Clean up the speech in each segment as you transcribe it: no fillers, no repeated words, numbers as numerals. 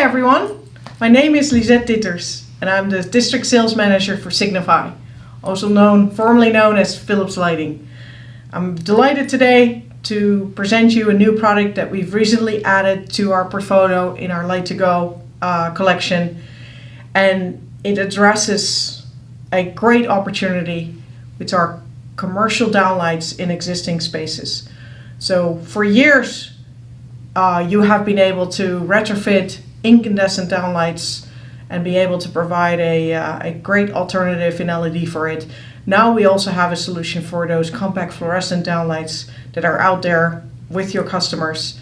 Hi everyone, my name is Lisette Ditters and I'm the District Sales Manager for Signify, also formerly known as Philips Lighting. I'm delighted today to present you a new product that we've recently added to our portfolio in our Light to Go collection, and it addresses a great opportunity with our commercial downlights in existing spaces. So for years you have been able to retrofit incandescent downlights and be able to provide a great alternative in LED for it. Now we also have a solution for those compact fluorescent downlights that are out there with your customers,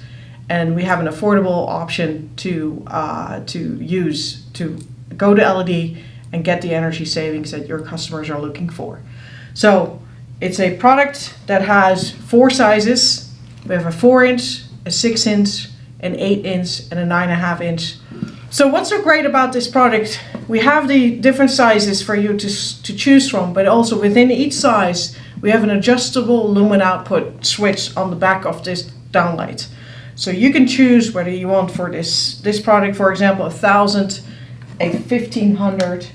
and we have an affordable option to use to go to LED and get the energy savings that your customers are looking for. So it's a product that has 4 sizes. We have a 4-inch, a 6-inch, an 8-inch, and a 9.5 inch. So what's so great about this product? We have the different sizes for you to choose from, but also within each size we have an adjustable lumen output switch on the back of this downlight. So you can choose whether you want for this product, for example, 1,000, a 1,500,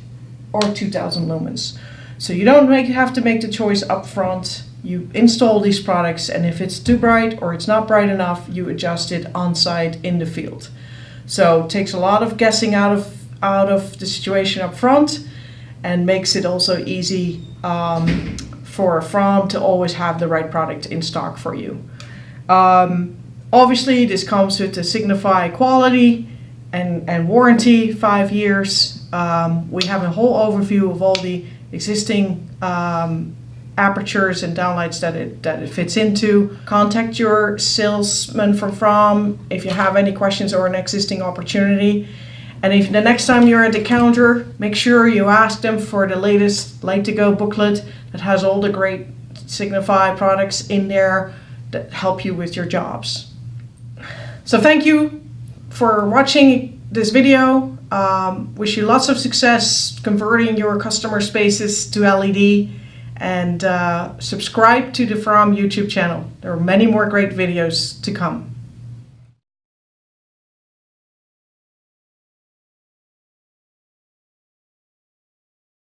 or 2,000 lumens. So you don't have to make the choice up front. You install these products, and if it's too bright or it's not bright enough, you adjust it on site in the field. So it takes a lot of guessing out of the situation up front, and makes it also easy for Fromm to always have the right product in stock for you. Obviously this comes with the Signify quality and warranty, 5 years. We have a whole overview of all the existing apertures and downlights that it fits into. Contact your salesman from Fromm if you have any questions or an existing opportunity. And if the next time you're at the counter, make sure you ask them for the latest Light to Go booklet that has all the great Signify products in there that help you with your jobs. So thank you for watching this video. Wish you lots of success converting your customer spaces to LED, and subscribe to the Fromm YouTube channel. There are many more great videos to come.